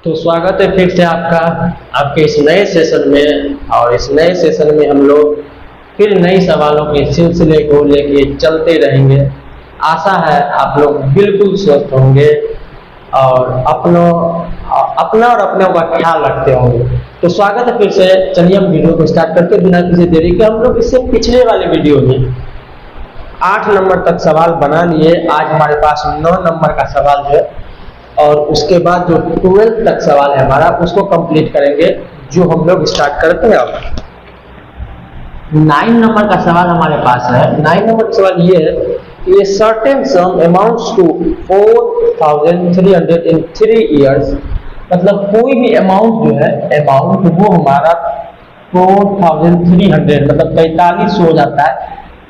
तो स्वागत है फिर से आपका आपके इस नए सेशन में। और इस नए सेशन में हम लोग फिर नए सवालों के सिलसिले को लेके चलते रहेंगे। आशा है आप लोग बिल्कुल स्वस्थ होंगे और अपनों अपना और अपनों का ख्याल रखते होंगे। तो स्वागत है फिर से। चलिए हम वीडियो को स्टार्ट करते बिना किसी देरी के। हम लोग इससे पिछले वाले वीडियो में 8 नंबर तक सवाल बना लिए। आज हमारे पास 9 नंबर का सवाल है और उसके बाद जो 12 तक सवाल है हमारा उसको कंप्लीट करेंगे, जो हम लोग स्टार्ट करते हैं। अब 9 नंबर का सवाल हमारे पास है। 9 नंबर का सवाल ये है कि ये certain sum amounts to 4300 in 3 years. मतलब कोई भी अमाउंट जो है अमाउंट वो हमारा 4300 मतलब 43 हो जाता है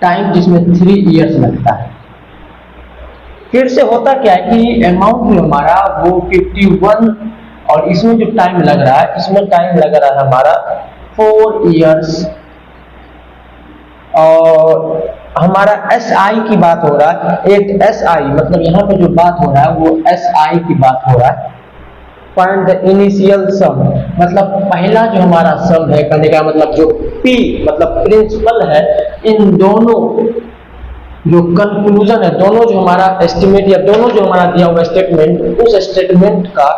टाइम, जिसमें 3 इयर्स लगता है। फिर से होता क्या है कि अमाउंट जो हमारा वो 51 और इसमें जो टाइम लग रहा है इसमें टाइम लग रहा है हमारा 4 इयर्स। और हमारा SI की बात हो रहा है। एक SI मतलब यहाँ पे जो बात हो रहा है वो SI की बात हो रहा है। फाइंड द इनिशियल सम मतलब पहला जो हमारा सम है, कहने का मतलब जो P मतलब प्रिंसिपल है, इन दोनों जो कंक्लूजन है, दोनों जो हमारा एस्टिमेट या दोनों जो हमारा दिया हुआ स्टेटमेंट, उस स्टेटमेंट का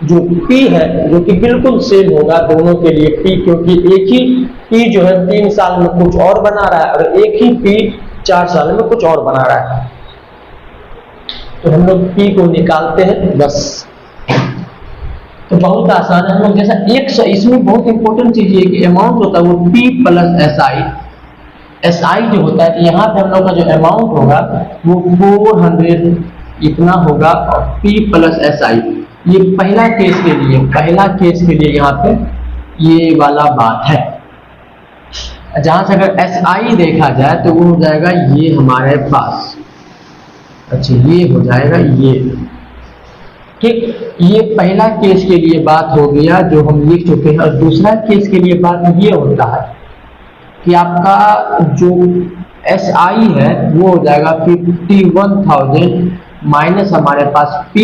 जो P है जो कि बिल्कुल सेम होगा दोनों के लिए P, क्योंकि एक ही P जो है 3 साल में कुछ और बना रहा है और एक ही P 4 साल में कुछ और बना रहा है। तो हम लोग P को निकालते हैं बस। तो बहुत आसान है। हम लोग जैसा एक इसमें बहुत इंपॉर्टेंट चीज ये कि अमाउंट होता है वो P प्लस SI जो होता है। तो यहाँ पे हम लोग का जो अमाउंट होगा वो 400 इतना होगा और P प्लस SI। ये पहला केस के लिए यहाँ पे ये वाला बात है। जहां से अगर SI देखा जाए तो वो हो जाएगा ये हमारे पास, अच्छा ये हो जाएगा ये, ठीक। ये पहला केस के लिए बात हो गया जो हम लिख चुके हैं। और दूसरा केस के लिए बात ये होता है कि आपका जो SI है वो हो जाएगा 51,000 माइनस हमारे पास P।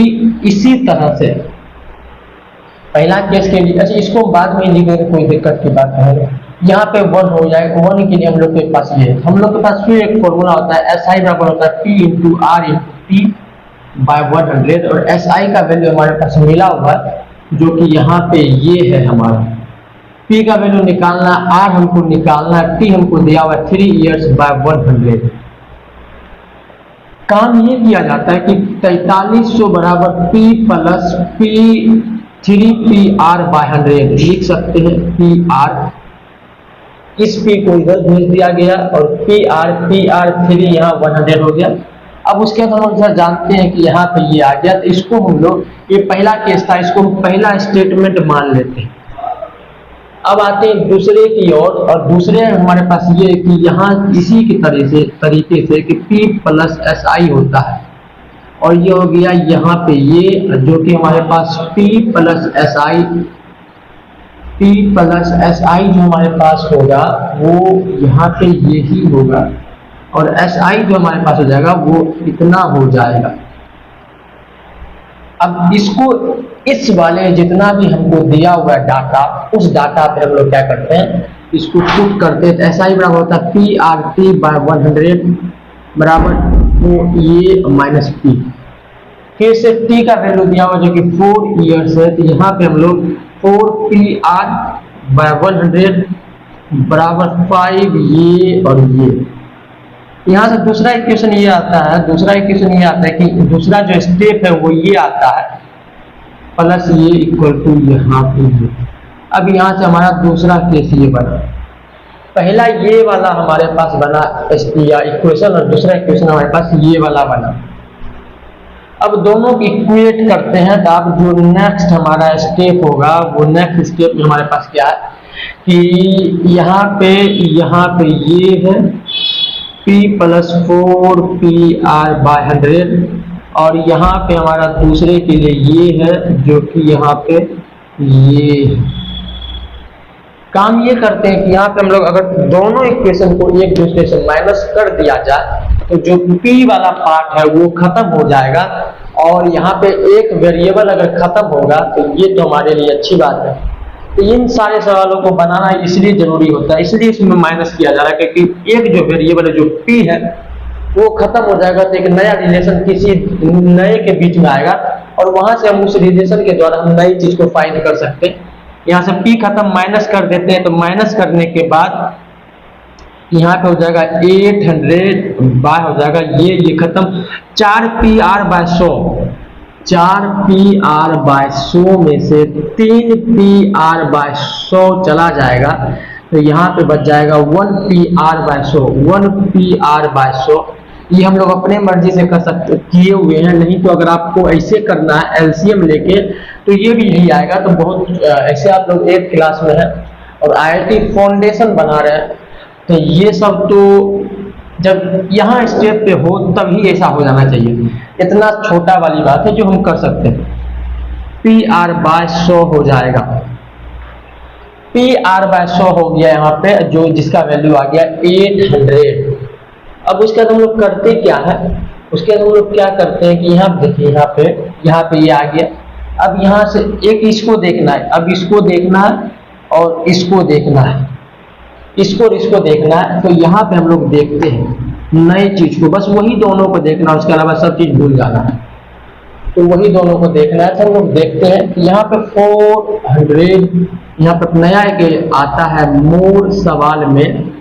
इसी तरह से पहला केस के लिए, अच्छा इसको बाद में लिखेंगे, कोई दिक्कत की बात नहीं है। यहाँ पे 1 हो जाएगा। 1 के लिए हम लोग के पास ये, हम लोग के पास फिर एक फॉर्मूला होता है SI बराबर होता है P into R into P by 100। और SI का वैल्यू हमारे पास मिला हुआ है जो कि यहाँ पे ये है हमारा। P का वैल्यू निकालना, R हमको निकालना, T हमको दिया हुआ 3 इयर्स बाय 100। काम ये किया जाता है कि 4300 बराबर P plus P 3PR bye 100 लिख सकते हैं। PR इस P को इधर भेज दिया गया और PR 3 यहाँ 100 हो गया। अब उसके बाद हम लोग जानते हैं कि यहाँ पे ये आ गया, तो इसको हम लोग, ये पहला केस था, इसको हम पहला स्टेटमेंट मान लेते हैं। अब आते हैं दूसरे की ओर। और दूसरे हमारे पास ये कि यहाँ इसी की तरीके से कि P प्लस SI होता है और ये हो गया यहाँ पे ये, जो कि हमारे पास P प्लस SI जो हमारे पास होगा वो यहाँ पे यही होगा और SI जो हमारे पास हो जाएगा वो इतना हो जाएगा। अब इसको इस वाले जितना भी हमको दिया हुआ है डाटा, उस डाटा पे हम लोग क्या करते हैं, इसको पुट करते हैं। SI बराबर होता है PRT बाय 100 बराबर वो ये माइनस P। फिर से T का वैल्यू दिया हुआ जो कि 4 इयर्स है, तो यहाँ पे हम लोग 4PR बाय 100 बराबर 5 ये और ये। यहाँ से दूसरा इक्वेशन ये आता है कि दूसरा जो स्टेप है वो ये आता है प्लस ये इक्वल टू यहाँ पे ये। अब यहाँ से हमारा दूसरा केस ये बना। पहला ये वाला हमारे पास बना या इक्वेशन और दूसरा इक्वेशन हमारे पास ये वाला बना। अब दोनों को इक्वेट करते हैं तो अब जो नेक्स्ट हमारा स्टेप होगा वो नेक्स्ट स्टेप में हमारे पास क्या है कि यहाँ पे ये है P प्लस 4PR बाय 100 और यहाँ पे हमारा दूसरे के लिए ये है जो कि यहाँ पे ये है। काम ये करते हैं कि यहाँ पे हम लोग अगर दोनों इक्वेशन को एक दूसरे से माइनस कर दिया जाए तो जो P वाला पार्ट है वो खत्म हो जाएगा और यहाँ पे एक वेरिएबल अगर खत्म होगा तो ये तो हमारे लिए अच्छी बात है। तो इन सारे सवालों को बनाना इसलिए जरूरी होता है, इसलिए इसमें माइनस किया जा रहा है, क्योंकि एक जो वेरिएबल है जो p है वो खत्म हो जाएगा तो एक नया रिलेशन किसी नए के बीच में आएगा और वहां से हम उस रिलेशन के द्वारा हम नई चीज को फाइंड कर सकते हैं। यहाँ से p खत्म माइनस कर देते हैं, तो माइनस करने के बाद यहाँ पे हो जाएगा 800 बाय हो जाएगा ये खत्म 4pr/100, 4pr/100 में से 3pr/100 चला जाएगा तो यहाँ पे बच जाएगा 1pr/100, 1pr/100। ये हम लोग अपने मर्जी से कर सकते किए हुए हैं, नहीं तो अगर आपको ऐसे करना है एलसीएम लेके तो ये भी यही आएगा। तो बहुत ऐसे आप लोग 8th क्लास में है और आईआईटी फाउंडेशन बना रहे हैं, तो ये सब तो जब यहाँ स्टेप पे हो तभी ऐसा हो जाना चाहिए। इतना छोटा वाली बात है जो हम कर सकते हैं। pr/100 हो जाएगा, pr/100 हो गया यहाँ पे, जो जिसका वैल्यू आ गया 800। अब उसके बाद हम लोग करते क्या है, उसके बाद हम लोग क्या करते हैं कि यहाँ देखिए यहाँ पे ये आ गया। अब यहाँ से एक इसको देखना है, अब इसको देखना है और इसको देखना है, इसको और इसको देखना है। तो यहाँ पे हम लोग देखते हैं नई चीज को, बस वही दोनों को देखना है, उसके अलावा सब चीज भूल जाना है। तो वही दोनों को देखना है। तो हम लोग देखते हैं कि यहाँ पे 400, यहाँ पे नया एक आता है मोर सवाल में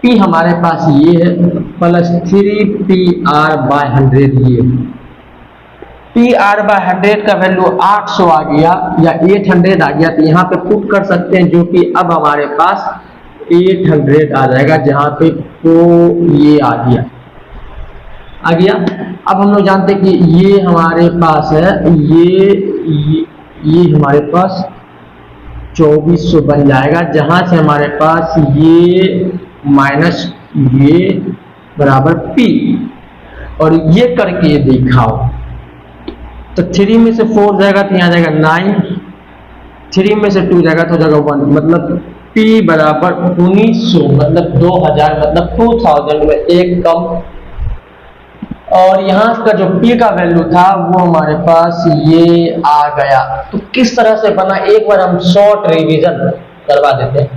p हमारे पास ये है प्लस 3pr/100, ये pr/100 का वैल्यू 800 आ गया या 800 आ गया, तो यहाँ पे पुट कर सकते हैं, जो कि अब हमारे पास 800 आ जाएगा, जहां पे तो ये आ गया। अब हम लोग जानते हैं कि ये हमारे पास है, ये हमारे पास 2400 बन जाएगा, जहां से हमारे पास ये माइनस ये बराबर p, और ये करके दिखाओ। तो 3 में से 4 जाएगा तो यहाँ जाएगा 9, 3 में से 2 जाएगा तो जाएगा 1, मतलब p बराबर 1900, मतलब 2000, मतलब 2000 में एक कम। और यहाँ का जो p का वैल्यू था वो हमारे पास ये आ गया। तो किस तरह से बना, एक बार हम शॉर्ट रिवीजन करवा देते हैं।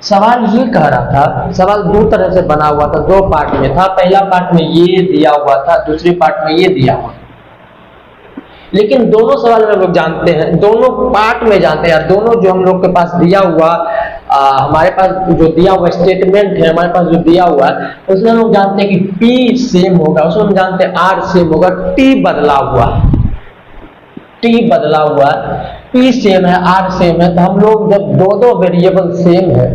सवाल ये कह रहा था, सवाल 2 तरह से बना हुआ था, 2 पार्ट में था। पहला पार्ट में ये दिया हुआ था, दूसरे पार्ट में ये दिया हुआ। लेकिन दोनों सवाल में लोग जानते हैं, दोनों पार्ट में जानते हैं, दोनों जो हम लोग के पास दिया हुआ हमारे पास जो दिया हुआ स्टेटमेंट है, हमारे पास जो दिया हुआ है उसमें हम लोग जानते हैं कि p सेम होगा, उसमें हम जानते हैं r सेम होगा, t बदला हुआ है, t बदला हुआ है, p सेम है, r सेम है। तो हम लोग जब दो वेरिएबल सेम है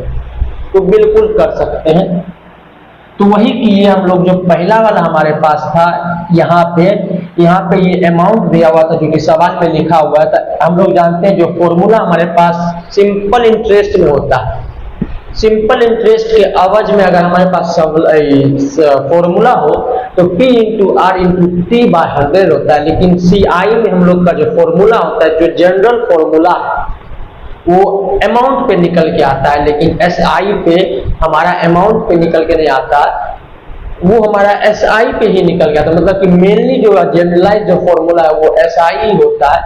तो बिल्कुल कर सकते हैं। तो वही किए हम लोग। जो पहला वाला हमारे पास था, यहाँ पे ये अमाउंट दिया हुआ था जो कि सवाल में लिखा हुआ था। हम लोग जानते हैं जो फॉर्मूला हमारे पास सिंपल इंटरेस्ट में होता है, सिंपल इंटरेस्ट के अवज में अगर हमारे पास फॉर्मूला हो तो p into R into T by 100 होता है। लेकिन CI में हम लोग का जो फॉर्मूला होता है, जो जनरल फॉर्मूला है, वो अमाउंट पे निकल के आता है। लेकिन SI पे हमारा अमाउंट पे निकल के नहीं आता, वो हमारा SI पे ही निकल गया था। मतलब कि मेनली जो जनरलाइज जो फॉर्मूला है वो SI ही होता है।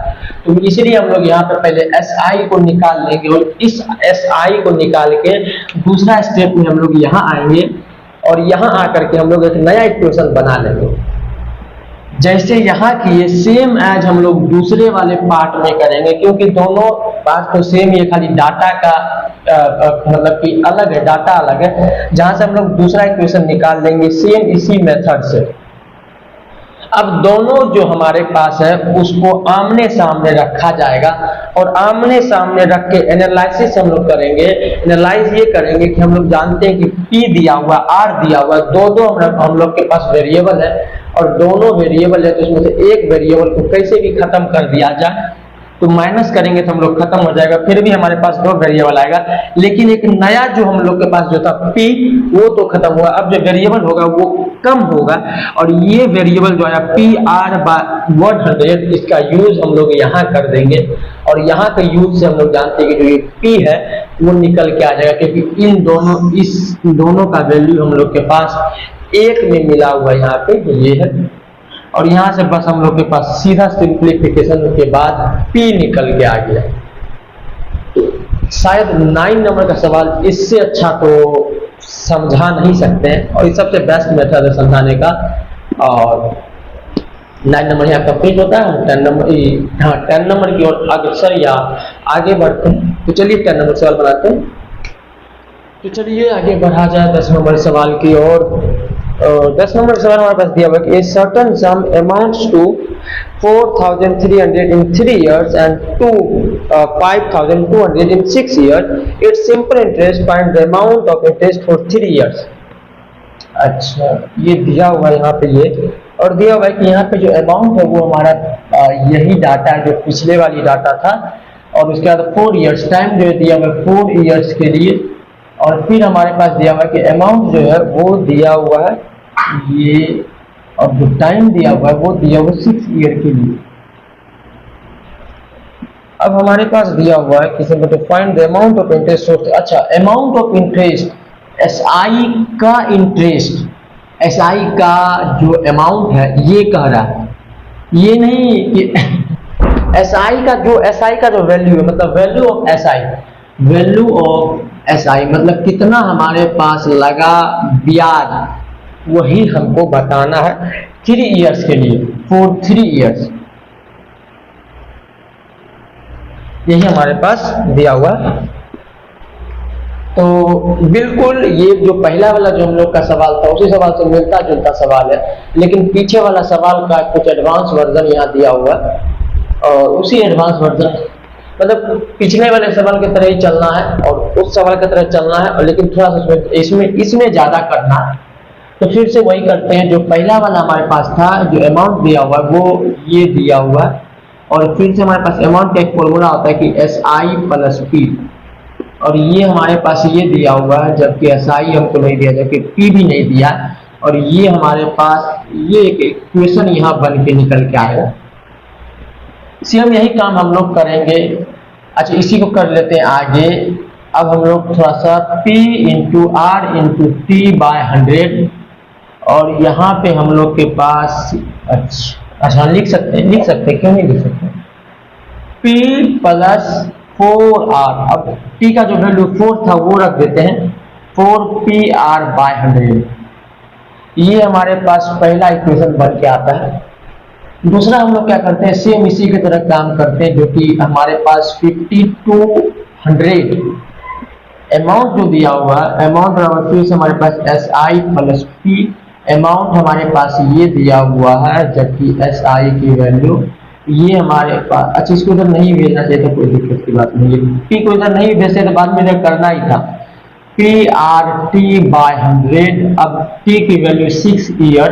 तो इसलिए हम लोग यहाँ पे पहले SI को निकाल लेंगे और इस SI को निकाल के दूसरा स्टेप में हम लोग यहाँ आएंगे और यहाँ आकर के हम लोग एक नया इक्वेशन बना लेंगे। जैसे यहाँ की ये सेम एज हम लोग दूसरे वाले पार्ट में करेंगे, क्योंकि दोनों पार्ट तो सेम ही है, खाली डाटा का मतलब कि अलग है, डाटा अलग है। जहां से हम लोग दूसरा इक्वेशन निकाल लेंगे सेम इसी मेथड से। अब दोनों जो हमारे पास है उसको आमने सामने रखा जाएगा और आमने सामने रख के एनालिसिस हम लोग करेंगे। एनालाइज ये करेंगे कि हम लोग जानते हैं कि P दिया हुआ, R दिया हुआ, दो हम लोग के पास वेरिएबल है और दोनों वेरिएबल है, तो उसमें से एक वेरिएबल को कैसे भी खत्म कर दिया जाए। तो माइनस करेंगे तो हम लोग खत्म हो जाएगा, फिर भी हमारे पास 2 वेरिएबल आएगा। लेकिन एक नया जो हम लोग के पास जो था P, वो तो खत्म हुआ। अब जो वेरिएबल होगा वो कम होगा और ये वेरिएबल जो है PR/100, इसका यूज हम लोग यहाँ कर देंगे और यहाँ के यूज से हम लोग जानते हैं कि जो ये P है वो निकल के आ जाएगा, क्योंकि इन दोनों का वैल्यू हम लोग के पास 1 में मिला हुआ यहाँ पे ये है। और यहाँ से बस हम लोग के पास सीधा सिंप्लीफिकेशन के बाद P निकल के आ गया। शायद 9 नंबर का सवाल इससे अच्छा तो समझा नहीं सकते हैं, और ये सबसे बेस्ट मेथड है समझाने का। और 9 नंबर यहाँ कंप्लीट होता है। हम 10 नंबर, हाँ 10 नंबर की ओर अग्रसर या आगे बढ़ते हैं। तो चलिए 10 नंबर सवाल बनाते हैं। तो चलिए आगे बढ़ा जाए 10 नंबर सवाल की ओर। 10 नंबर सवाल हमारे पास दिया हुआ कि a certain sum amounts to 4,300 in 3 years and to 5,200 in 6 years. Its simple interest, find the amount of interest for 3 years. अच्छा, ये दिया हुआ है यहाँ पे ये, और दिया हुआ है कि यहाँ पे जो अमाउंट है वो हमारा यही डाटा है जो पिछले वाली डाटा था, और उसके बाद 4 इयर्स टाइम जो दिया हुआ है 4 इयर्स के लिए, और फिर हमारे पास दिया हुआ है कि अमाउंट जो है वो दिया हुआ है ये, और जो टाइम दिया हुआ है वो दिया हुआ है 6 ईयर के लिए। अब हमारे पास दिया हुआ है किसी में, तो find the amount of interest. अच्छा, अमाउंट ऑफ इंटरेस्ट, एसआई का इंटरेस्ट, एसआई का जो अमाउंट है ये कह रहा है, ये नहीं कि एसआई का जो वैल्यू है, मतलब value of SI, value of SI मतलब कितना हमारे पास लगा ब्याज, वही हमको बताना है 3 इयर्स के लिए, फॉर 3 इयर्स। यही हमारे पास दिया हुआ है। तो बिल्कुल ये जो पहला वाला जो हम लोग का सवाल था उसी सवाल से मिलता जुलता सवाल है, लेकिन पीछे वाला सवाल का कुछ एडवांस वर्जन यहाँ दिया हुआ है, और उसी एडवांस वर्जन मतलब पिछले वाले सवाल की तरह ही चलना है और उस सवाल की तरह चलना है, और लेकिन थोड़ा सा इसमें ज्यादा करना है। तो फिर से वही करते हैं, जो पहला वाला हमारे पास था, जो अमाउंट दिया हुआ है वो ये दिया हुआ है, और फिर से हमारे पास अमाउंट का एक फॉर्मूला होता है कि SI प्लस P, और ये हमारे पास ये दिया हुआ है, जबकि SI हमको नहीं दिया, जबकि P भी नहीं दिया, और ये हमारे पास ये एक इक्वेशन यहाँ बन के निकल के आएगा। सेम यही काम हम लोग करेंगे। अच्छा, इसी को कर लेते हैं आगे। अब हम लोग थोड़ा सा P into R into T/100, और यहाँ पे हम लोग के पास अच्छा लिख सकते हैं, क्यों नहीं लिख सकते, P प्लस 4R। अब T का जो वैल्यू 4 था वो रख देते हैं, 4PR/100। ये हमारे पास पहला इक्वेशन बन के आता है। दूसरा हम लोग क्या करते हैं, सेम इसी की तरह काम करते हैं, जो कि हमारे पास 5200 अमाउंट जो दिया हुआ है, अमाउंट बराबर फिर से हमारे पास SI प्लस P, अमाउंट हमारे पास ये दिया हुआ है, जबकि SI की वैल्यू ये हमारे पास, अच्छा इसको इधर नहीं भेजना चाहिए था, कोई दिक्कत की बात नहीं है, P को इधर नहीं भेजते तो बाद में इधर करना ही था, PRT/100। अब T की वैल्यू 6 ईयर,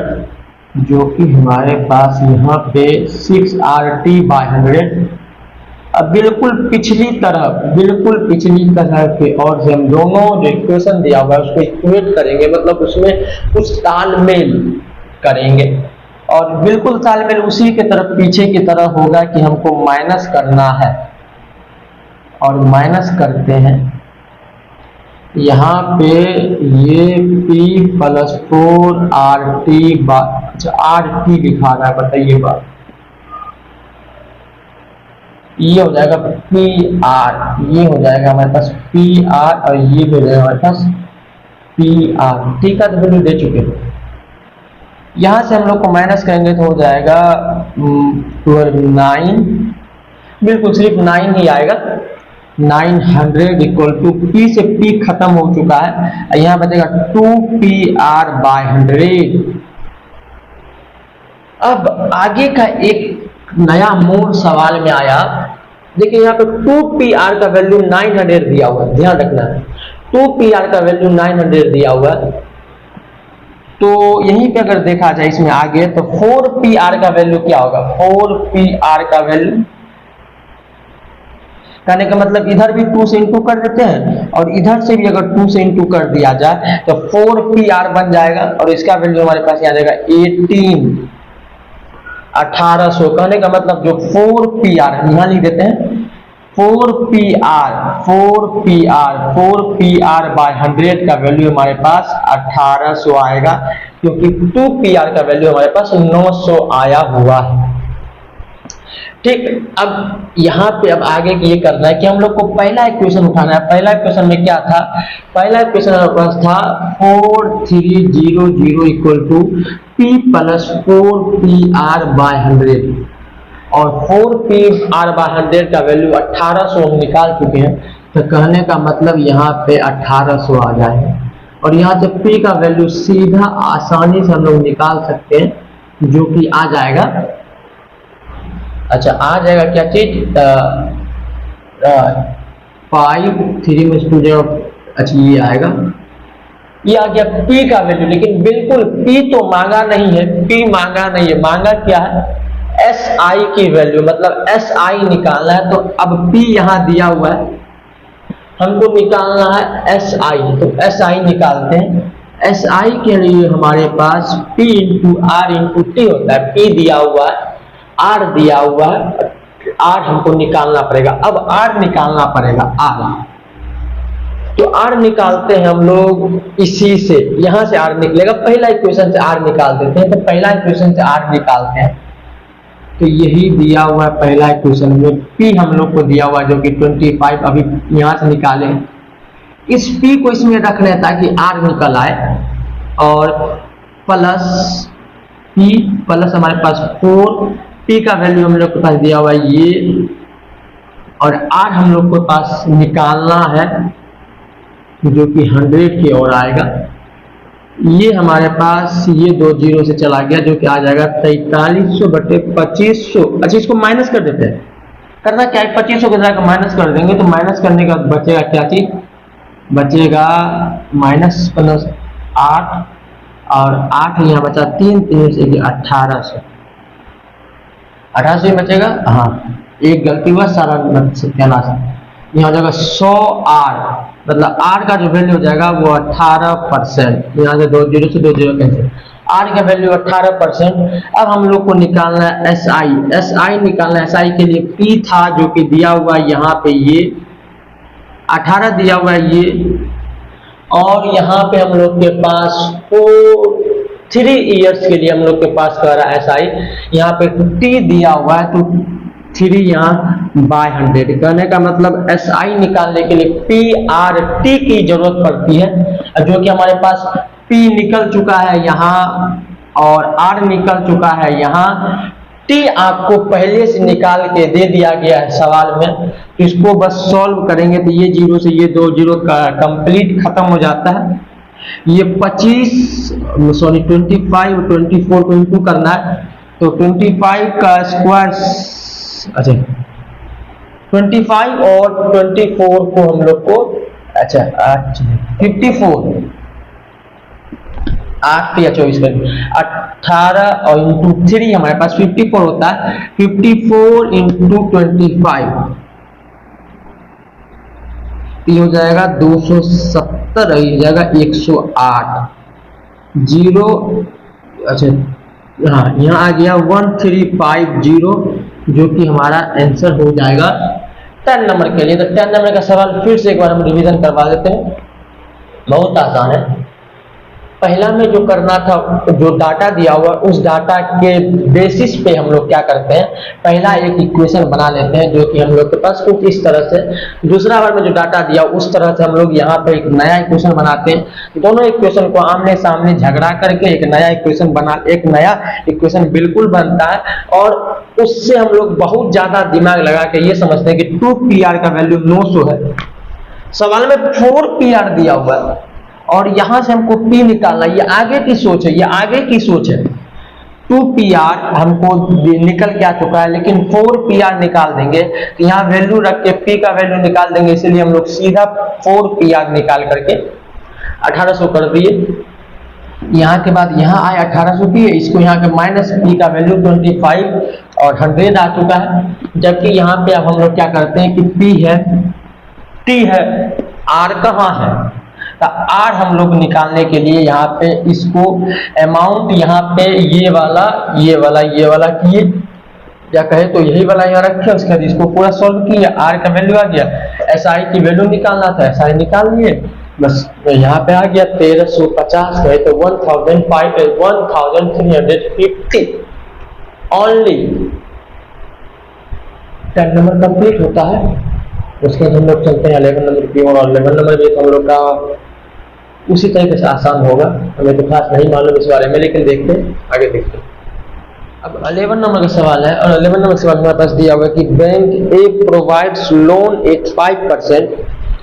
जो कि हमारे पास यहाँ पे 6RT/100। अब बिल्कुल पिछली तरह के और से हम दोनों जो इक्वेशन दिया हुआ है उसको इक्वेट करेंगे, मतलब उसमें कुछ तालमेल करेंगे, और बिल्कुल तालमेल उसी के तरफ पीछे की तरह होगा कि हमको माइनस करना है, और माइनस करते हैं यहाँ पे ये P प्लस 4RT, अच्छा RT लिखा रहा है, बताइए बात, ये हो जाएगा PR, ये हो जाएगा हमारे पास PR, और ये हो जाएगा हमारे पास PR। ठीक है, तो वैल्यू दे चुके हैं। यहां से हम लोग को माइनस करेंगे तो हो जाएगा 9, बिल्कुल सिर्फ 9 ही आएगा, 900 इक्वल टू P से P खत्म हो चुका है, यहाँ बचेगा 2PR/100। अब आगे का एक नया मोड़ सवाल में आया। देखिए यहाँ पे 2PR का वैल्यू 900 दिया हुआ है, ध्यान रखना है, 2PR का वैल्यू 900 दिया हुआ है। तो यहीं पे अगर देखा जाए इसमें आगे, तो 4PR का वैल्यू क्या होगा, 4PR का वैल्यू कहने का मतलब इधर भी 2 से इंटू कर देते हैं, और इधर से भी अगर 2 से इंटू कर दिया जाए तो 4PR बन जाएगा, और इसका वैल्यू हमारे पास आ जाएगा 1800। कहने का मतलब जो 4PR यहाँ लिख देते हैं, 4PR/100 का वैल्यू हमारे पास 1800 आएगा। क्योंकि 2pr का वैल्यू हमारे पास 900 आया हुआ है। ठीक, अब यहाँ पे अब आगे ये करना है कि हम लोग को पहला इक्वेशन उठाना है। पहला इक्वेशन में क्या था? पहला इक्वेशन हमारे पास था 4300 equal to p plus 4pr/100 और 4pr/100 का वैल्यू 1800 हम निकाल चुके हैं। तो कहने का मतलब यहाँ पे 1800 आ जाए और यहाँ से p का वैल्यू सीधा आसानी से हम लोग निकाल सकते हैं, जो कि आ जाएगा, अच्छा आ जाएगा क्या चीज, 5 3 में स्टूडेंट, अच्छा ये आएगा, ये आ गया p का वैल्यू। लेकिन बिल्कुल p तो मांगा नहीं है, p मांगा नहीं है, मांगा क्या है? SI की वैल्यू, मतलब SI निकालना है। तो अब p यहाँ दिया हुआ है, हमको निकालना है SI, तो SI निकालते हैं। SI के लिए हमारे पास P into R into T होता है। P दिया हुआ है, R दिया हुआ है, R हमको निकालना पड़ेगा। अब R निकालना पड़ेगा, R, तो R निकालते हैं हम लोग इसी से, यहां से R निकलेगा। पहला इक्वेशन से R निकाल देते हैं, तो पहला इक्वेशन से R निकालते हैं, तो यही दिया हुआ है पहला इक्वेशन में। P हम लोग को दिया हुआ है जो कि 25, अभी यहां से निकाले। इस P को इसमें रखना है ताकि R निकल आए, और प्लस P प्लस हमारे पास 4, P का वैल्यू हम लोग के पास दिया हुआ है ये, और R हम लोग के पास निकालना है जो कि 100 की ओर आएगा। ये हमारे पास ये 2 जीरो से चला गया, जो कि आ जाएगा 4300/2500। अच्छा इसको माइनस कर देते हैं, करना क्या है, 2500 को जाकर माइनस कर देंगे, तो माइनस करने के बाद बचेगा क्या चीज, बचेगा माइनस 8 और 8 यहाँ बचा 3 से 1800, 1800 ही बचेगा। हाँ एक गलती हुआ, सारा सत्यानाश। यहाँ हो जाएगा 100R, मतलब R का जो वैल्यू हो जाएगा वो 18%। यहाँ से 2 जीरो से 2 जीरो कैंसिल, R का वैल्यू 18%। अब हम लोग को निकालना है SI, SI निकालना है। SI के लिए P था जो कि दिया हुआ है यहाँ पे, ये 18 दिया हुआ है ये, और यहाँ पे हम लोग के पास 3 इयर्स के लिए हम लोग के पास कर रहा है SI। यहाँ पे T दिया हुआ है, तो 3 यहाँ बाय 100। कहने का मतलब SI निकालने के लिए PRT की जरूरत पड़ती है, जो कि हमारे पास P निकल चुका है यहाँ और R निकल चुका है यहाँ। T आपको पहले से निकाल के दे दिया गया है सवाल में, तो इसको बस सॉल्व करेंगे तो ये जीरो से ये 2 जीरो का कंप्लीट खत्म हो जाता है। ये 24 को इंटू करना है, तो 25 का स्क्वायर, अच्छा 25 और 24 को हम लोग को, अच्छा 54, 8 या 24 में 18 और इंटू 3 हमारे पास 54 होता है। 54 इंटू 25 ये हो जाएगा 270, हो जाएगा 108 जीरो, अच्छा हाँ यहाँ आ गया 1350, जो कि हमारा आंसर हो जाएगा 10 नंबर के लिए। तो 10 नंबर का सवाल फिर से एक बार हम रिवीजन करवा देते हैं, बहुत आसान है। पहला में जो करना था, जो डाटा दिया हुआ उस डाटा के बेसिस पे हम लोग क्या करते हैं, पहला एक इक्वेशन बना लेते हैं जो कि हम लोग के पास कुछ इस तरह से। दूसरा बार में जो डाटा दिया उस तरह से हम लोग यहाँ पे एक नया इक्वेशन बनाते हैं। दोनों इक्वेशन को आमने सामने झगड़ा करके एक नया इक्वेशन बिल्कुल बनता है, और उससे हम लोग बहुत ज्यादा दिमाग लगा के ये समझते हैं कि 2pr का वैल्यू 900 है। सवाल में 4pr दिया हुआ है और यहां से हमको P निकालना, ये आगे की सोच है, ये आगे की सोच है। 2pr हमको निकल के आ चुका है, लेकिन 4pr निकाल देंगे तो यहाँ वैल्यू रख के P का वैल्यू निकाल देंगे, इसलिए हम लोग सीधा 4pr निकाल करके 1800 कर दिए। यहाँ के बाद यहाँ आए 1800 P, इसको यहाँ के माइनस P का वैल्यू 25 और 100 आ चुका है। जबकि यहाँ पे अब हम लोग क्या करते हैं कि P है, T है, R कहाँ है, तो R हम लोग निकालने के लिए यहाँ पे इसको अमाउंट यहाँ पे ये वाला किए, या कहे तो यही वाला यहाँ रखे, उसके बाद इसको पूरा सॉल्व किया, R का वैल्यू आ गया। SI की वैल्यू निकालना था, SI निकाल लिए, बस यहाँ पे आ गया 1350 है तो 1350 ओनली 10 नंबर कंप्लीट होता है। उसके बाद हम लोग चलते हैं 11 नंबर की और 11 नंबर भी हम लोग का उसी तरीके से आसान होगा। हमें तो खास नहीं मालूम इस बारे में, लेकिन देखते हैं, आगे देखते हैं। अब 11 नंबर का सवाल है और 11 नंबर का सवाल हमारे पास दिया हुआ है कि बैंक ए प्रोवाइड्स लोन एट 5%।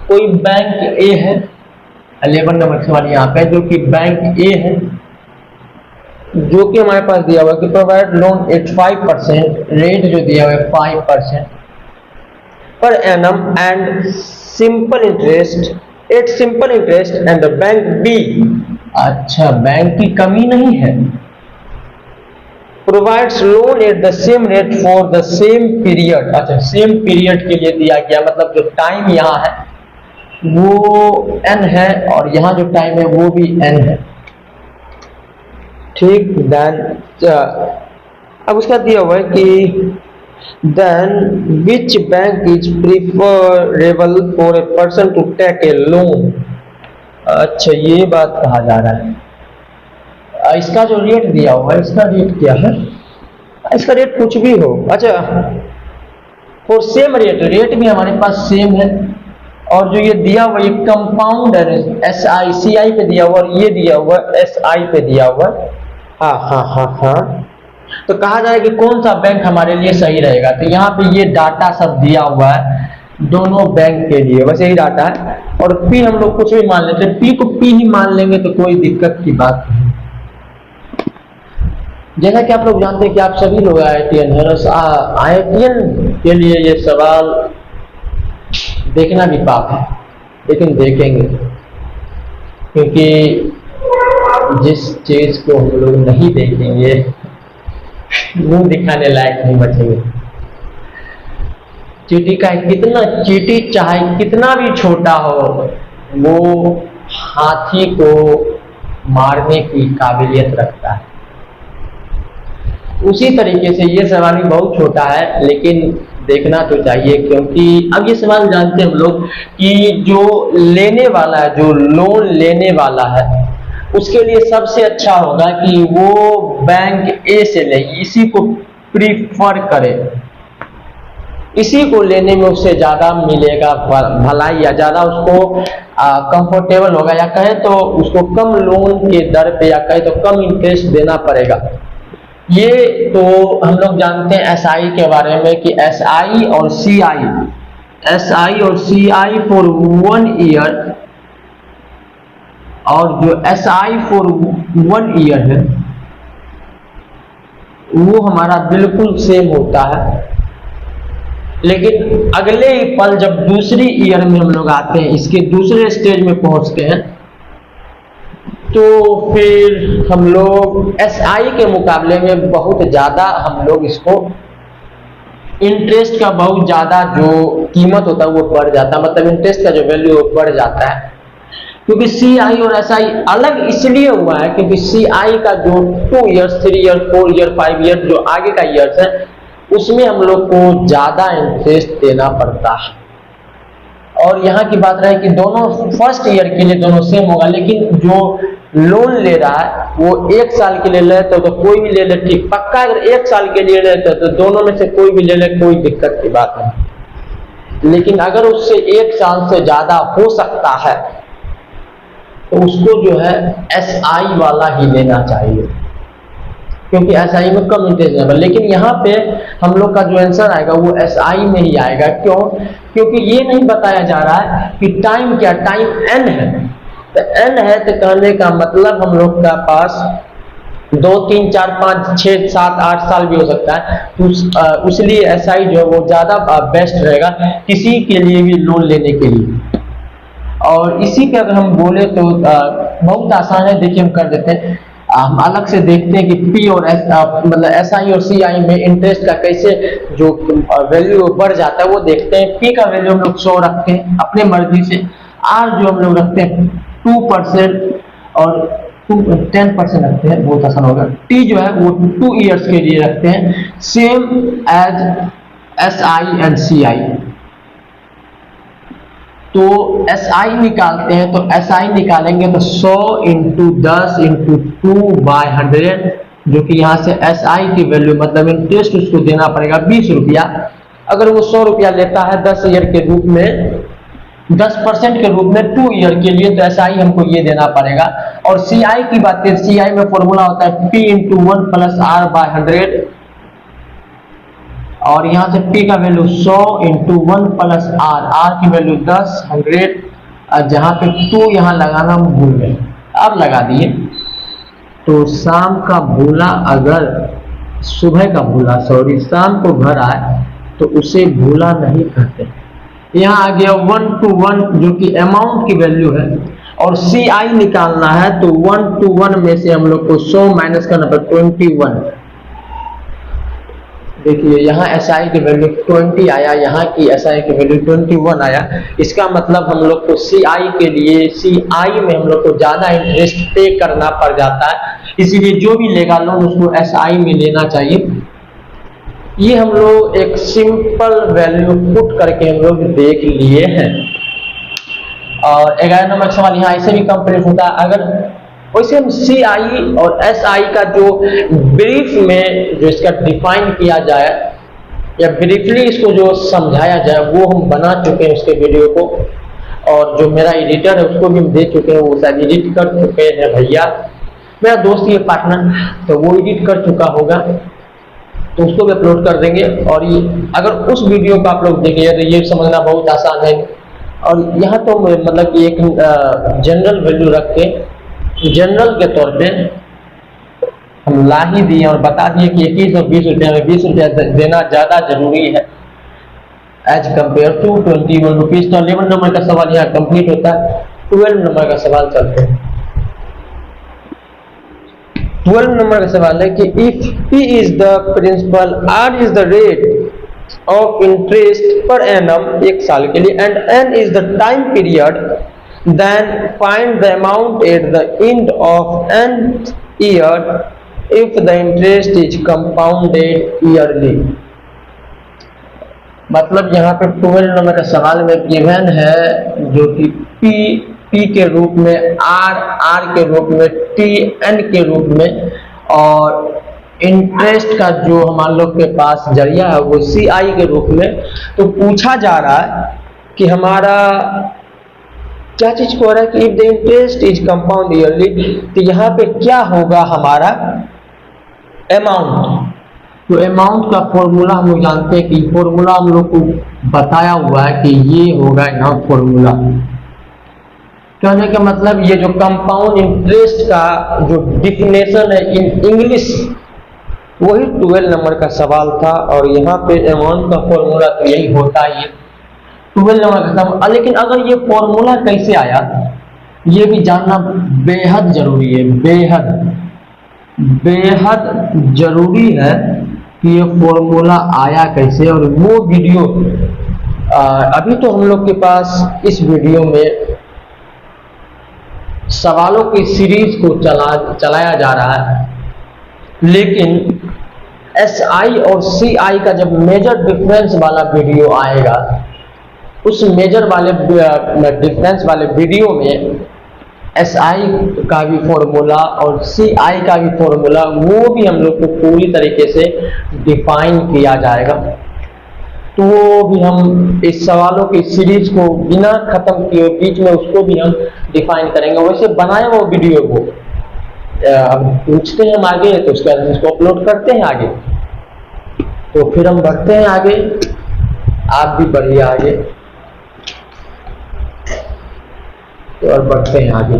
कोई बैंक ए है, 11 नंबर का सवाल यहाँ पे जो कि बैंक ए है, जो कि हमारे पास दिया हुआ है कि प्रोवाइड लोन एट 5%, रेट जो दिया हुआ है 5% पर annum and simple interest at simple interest and bank B. अच्छा, बैंक की कमी नहीं है। Provides loan at the same rate for the same period. अच्छा, सेम पीरियड के लिए दिया गया, मतलब जो टाइम यहाँ है वो n है और यहाँ जो टाइम है वो भी n है। ठीक, देन अब उसका दिया हुआ है कि then which bank is preferable for a person to take a loan. अच्छा, ये बात कहा जा रहा है। इसका जो रेट दिया हुआ है, इसका रेट क्या है? इसका रेट कुछ भी हो। अच्छा, फॉर सेम रेट, रेट भी हमारे पास सेम है और जो ये दिया हुआ ये कंपाउंड है, SI पे दिया हुआ और ये दिया हुआ SI पे दिया हुआ। हाँ। तो कहा जाए कि कौन सा बैंक हमारे लिए सही रहेगा, तो यहाँ पे ये डाटा सब दिया हुआ है दोनों बैंक के लिए, बस यही डाटा है। और P हम लोग कुछ भी मान लेते हैं, P को P ही मान लेंगे तो कोई दिक्कत की बात नहीं। जैसा कि आप लोग जानते हैं कि आप सभी लोग IITian हैं, IITian के लिए ये सवाल देखना भी पाप है, लेकिन देखेंगे, क्योंकि जिस चीज को हम लोग नहीं देखेंगे मुंह दिखाने लायक नहीं बचेंगे। चींटी का कितना, चींटी चाहे कितना भी छोटा हो, वो हाथी को मारने की काबिलियत रखता है। उसी तरीके से ये सवाल भी बहुत छोटा है, लेकिन देखना तो चाहिए, क्योंकि अब ये सवाल जानते हैं हम लोग कि जो लेने वाला है, जो लोन लेने वाला है, उसके लिए सबसे अच्छा होगा कि वो बैंक ए से ले, इसी को प्रीफर करे, इसी को लेने में उससे ज्यादा मिलेगा भलाई, या ज्यादा उसको कंफर्टेबल होगा, या कहे तो उसको कम लोन के दर पे, या कहे तो कम इंटरेस्ट देना पड़ेगा। ये तो हम लोग जानते हैं SI के बारे में कि SI और CI फॉर 1 ईयर, और जो SI फॉर 1 ईयर है वो हमारा बिल्कुल सेम होता है। लेकिन अगले ही पल जब दूसरी ईयर में हम लोग आते हैं, इसके दूसरे स्टेज में पहुंचते हैं, तो फिर हम लोग SI के मुकाबले में बहुत ज्यादा हम लोग इसको इंटरेस्ट का बहुत ज्यादा जो कीमत होता है वो बढ़ जाता है, मतलब इंटरेस्ट का जो वैल्यू बढ़ जाता है। क्योंकि CI और SI अलग इसलिए हुआ है क्योंकि CI का जो 2 ईयर्स, 3 ईयर, 4 ईयर, 5 ईयर जो आगे का ईयर्स है, उसमें हम लोग को ज्यादा इंटरेस्ट देना पड़ता है। और यहाँ की बात रहे कि दोनों फर्स्ट ईयर के लिए दोनों सेम होगा, लेकिन जो लोन ले रहा है वो 1 साल के लिए ले तो कोई भी ले ले, ठीक पक्का। अगर 1 साल के लिए लेते तो दोनों में से कोई भी ले ले, कोई दिक्कत की बात नहीं। लेकिन अगर उससे 1 साल से ज्यादा हो सकता है तो उसको जो है SI वाला ही लेना चाहिए, क्योंकि SI में कम इंटरेस्ट है। लेकिन यहाँ पे हम लोग का जो आंसर आएगा वो SI में ही आएगा। क्यों? क्योंकि ये नहीं बताया जा रहा है कि टाइम क्या, टाइम n है। तो n है तो कहने का मतलब हम लोग का पास 2, 3, 4, 5, 6, 7, 8 साल भी हो सकता है। इसलिए SI जो है वो ज्यादा बेस्ट रहेगा किसी के लिए भी लोन लेने के लिए। और इसी के अगर हम बोले तो बहुत आसान है, देखिए हम कर देते हैं। हम अलग से देखते हैं कि P और मतलब SI और CI में इंटरेस्ट का कैसे जो वैल्यू बढ़ जाता है वो देखते हैं। P का वैल्यू हम लोग 100 रखते हैं अपने मर्जी से, R जो हम लोग रखते हैं 2% और 10% रखते हैं, बहुत आसान होगा। T जो है वो 2 ईयर्स के लिए रखते हैं, same as SI and CI। तो SI निकालते हैं, तो SI निकालेंगे तो 100 इंटू 10 इंटू 2/100, जो कि यहाँ से SI की वैल्यू मतलब इंटरेस्ट उसको देना पड़ेगा 20 रुपया। अगर वो 100 रुपया लेता है 10 ईयर के रूप में, 10% के रूप में 2 ईयर के लिए, तो SI हमको ये देना पड़ेगा। और CI की बात करें, CI में फॉर्मूला होता है P इंटू 1 प्लस R/100, और यहाँ से P का वैल्यू 100 इंटू 1 प्लस R की वैल्यू 10, 100, और जहाँ पे 2 यहाँ लगाना हम भूल गए, अब लगा दिए। तो शाम का भूला, अगर सुबह का भूला सॉरी शाम को घर आए तो उसे भूला नहीं कहते। यहाँ आ गया 1 to 1 जो कि अमाउंट की वैल्यू है, और CI निकालना है तो 1 to 1 में से हम लोग को 100 माइनस करना पड़ेगा 21। देखिए यहाँ SI की वैल्यू 20 आया, यहाँ की SI की वैल्यू 21 आया। इसका मतलब हम लोग को CI के लिए, CI में हम लोग को ज्यादा इंटरेस्ट पे करना पड़ जाता है, इसीलिए जो भी लेगा लोन उसको SI में लेना चाहिए। ये हम लोग एक सिंपल वैल्यू पुट करके हम लोग देख लिए हैं। और 11 नंबर का सवाल यहाँ ऐसे भी कंप्लीट होता है। अगर वैसे हम CI और SI का जो ब्रीफ में जो इसका डिफाइन किया जाए या ब्रीफली इसको जो समझाया जाए वो हम बना चुके हैं उसके वीडियो को, और जो मेरा एडिटर है उसको भी हम दे चुके हैं, वो शायद एडिट कर चुके हैं भैया, मेरा दोस्त ये पार्टनर, तो वो एडिट कर चुका होगा, तो उसको भी अपलोड कर देंगे। और ये अगर उस वीडियो को आप लोग देखेंगे तो ये समझना बहुत आसान है। और यहाँ तो मतलब कि एक जनरल वैल्यू रख के, जनरल के तौर पे हम ला ही दिए और बता दिए कि 21 और 20 रुपये में 20 रुपया देना ज़्यादा जरूरी है एज कम्पेयर टू 21 रुपीज़। तो 11 नंबर का सवाल यहाँ कंप्लीट होता है। 12 नंबर का सवाल चलते हैं। 12 नंबर का सवाल है कि if P is the principal, R is the rate of interest per annum एक साल के लिए, and N is the time period, then find the amount at the end of nth year if the interest is compounded yearly। मतलब यहाँ पे 12 number का सवाल में गिवन है जो कि P के रूप में, R के रूप में, T N के रूप में, और इंटरेस्ट का जो हमारे लोग के पास जरिया है वो CI के रूप में। तो पूछा जा रहा है कि हमारा क्या चीज को हो रहा है कि if the interest is compound yearly, तो यहाँ पे क्या होगा हमारा अमाउंट। तो अमाउंट का फॉर्मूला हम लोग जानते हैं कि फॉर्मूला हम लोग को बताया हुआ है कि ये होगा यहाँ फॉर्मूला। कहने का मतलब ये जो कंपाउंड इंटरेस्ट का जो डिफिनेशन है इन इंग्लिश, वही 12 नंबर का सवाल था। और यहाँ पे अमाउंट का फॉर्मूला तो यही होता है 12 नंबर का सवाल। लेकिन अगर ये फॉर्मूला कैसे आया ये भी जानना बेहद जरूरी है, बेहद जरूरी है कि ये फॉर्मूला आया कैसे। और वो वीडियो अभी तो हम लोग के पास इस वीडियो में सवालों की सीरीज को चलाया जा रहा है, लेकिन SI और CI का जब मेजर डिफरेंस वाला वीडियो आएगा, उस मेजर वाले डिफरेंस वाले वीडियो में SI का भी फॉर्मूला और CI का भी फॉर्मूला वो भी हम लोग को पूरी तरीके से डिफाइन किया जाएगा। तो वो भी हम इस सवालों की सीरीज को बिना खत्म किए बीच में उसको भी हम डिफाइन करेंगे। वैसे बनाए वो वीडियो को अब पूछते हैं हम आगे, तो उसके बाद हम इसको अपलोड करते हैं आगे। तो फिर हम बढ़ते हैं आगे, आप भी बढ़िए आगे, तो और बढ़ते हैं आगे।